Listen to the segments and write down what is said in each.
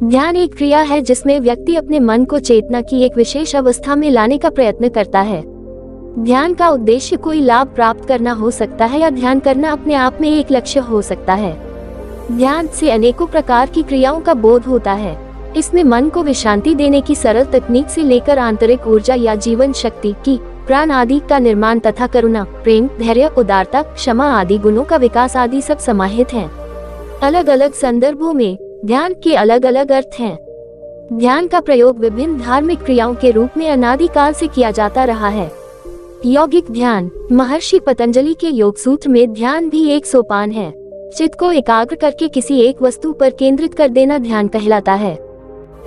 ध्यान एक क्रिया है जिसमें व्यक्ति अपने मन को चेतना की एक विशेष अवस्था में लाने का प्रयत्न करता है। ध्यान का उद्देश्य कोई लाभ प्राप्त करना हो सकता है या ध्यान करना अपने आप में एक लक्ष्य हो सकता है। ध्यान से अनेकों प्रकार की क्रियाओं का बोध होता है। इसमें मन को विश्रांति देने की सरल तकनीक से लेकर आंतरिक ऊर्जा या जीवन शक्ति की प्राण आदि का निर्माण तथा करुणा, प्रेम, धैर्य, उदारता, क्षमा आदि गुणों का विकास आदि सब समाहित हैं। अलग अलग संदर्भों में ध्यान के अलग अलग अर्थ हैं। ध्यान का प्रयोग विभिन्न धार्मिक क्रियाओं के रूप में अनादिकाल से किया जाता रहा है। यौगिक ध्यान, महर्षि पतंजलि के योग सूत्र में ध्यान भी एक सोपान है। चित्त को एकाग्र करके किसी एक वस्तु पर केंद्रित कर देना ध्यान कहलाता है।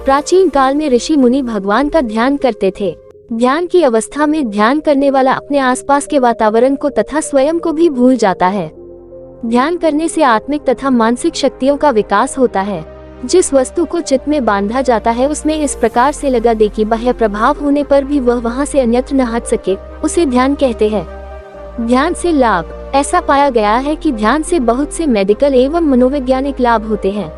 प्राचीन काल में ऋषि मुनि भगवान का ध्यान करते थे। ध्यान की अवस्था में ध्यान करने वाला अपने आसपास के वातावरण को तथा स्वयं को भी भूल जाता है। ध्यान करने से आत्मिक तथा मानसिक शक्तियों का विकास होता है। जिस वस्तु को चित्त में बांधा जाता है उसमें इस प्रकार से लगा दे कि बाह्य प्रभाव होने पर भी वह वहां से अन्यत्र न हट सके, उसे ध्यान कहते हैं। ध्यान से लाभ, ऐसा पाया गया है कि ध्यान से बहुत से मेडिकल एवं मनोवैज्ञानिक लाभ होते हैं।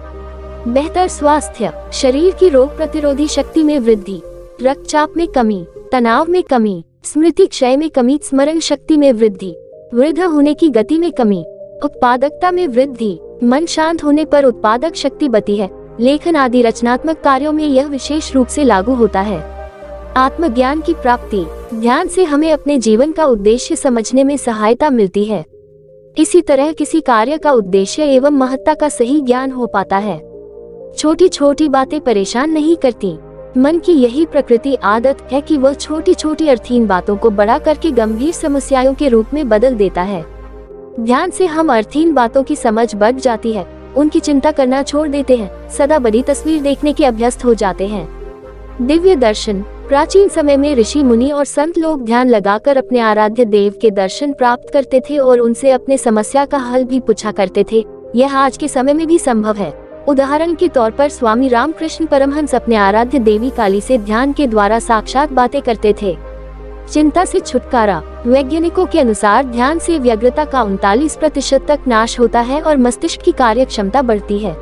बेहतर स्वास्थ्य, शरीर की रोग प्रतिरोधी शक्ति में वृद्धि, रक्तचाप में कमी, तनाव में कमी, स्मृति क्षय में कमी, स्मरण शक्ति में वृद्धि, वृद्ध होने की गति में कमी, उत्पादकता में वृद्धि, मन शांत होने पर उत्पादक शक्ति बढ़ती है, लेखन आदि रचनात्मक कार्यों में यह विशेष रूप से लागू होता है। आत्मज्ञान की प्राप्ति, ध्यान से हमें अपने जीवन का उद्देश्य समझने में सहायता मिलती है। इसी तरह किसी कार्य का उद्देश्य एवं महत्ता का सही ज्ञान हो पाता है। छोटी छोटी बातें परेशान नहीं करती। मन की यही प्रकृति आदत है कि वह छोटी छोटी अर्थहीन बातों को बड़ा करके गंभीर समस्याओं के रूप में बदल देता है। ध्यान से हम अर्थहीन बातों की समझ बढ़ जाती है, उनकी चिंता करना छोड़ देते हैं, सदा बड़ी तस्वीर देखने के अभ्यस्त हो जाते हैं। दिव्य दर्शन, प्राचीन समय में ऋषि मुनि और संत लोग ध्यान लगाकर अपने आराध्य देव के दर्शन प्राप्त करते थे और उनसे अपने समस्या का हल भी पूछा करते थे। यह आज के समय में भी संभव है। उदाहरण के तौर पर स्वामी रामकृष्ण परमहंस अपने आराध्य देवी काली से ध्यान के द्वारा साक्षात बातें करते थे। चिंता से छुटकारा, वैज्ञानिकों के अनुसार ध्यान से व्यग्रता का 39% तक नाश होता है और मस्तिष्क की कार्य क्षमता बढ़ती है।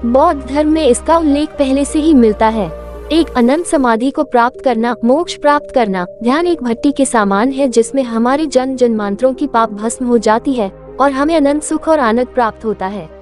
बौद्ध धर्म में इसका उल्लेख पहले से ही मिलता है। एक अनंत समाधि को प्राप्त करना, मोक्ष प्राप्त करना। ध्यान एक भट्टी के समान है जिसमें हमारे जन्म जन्मांतरों की पाप भस्म हो जाती है और हमें अनंत सुख और आनंद प्राप्त होता है।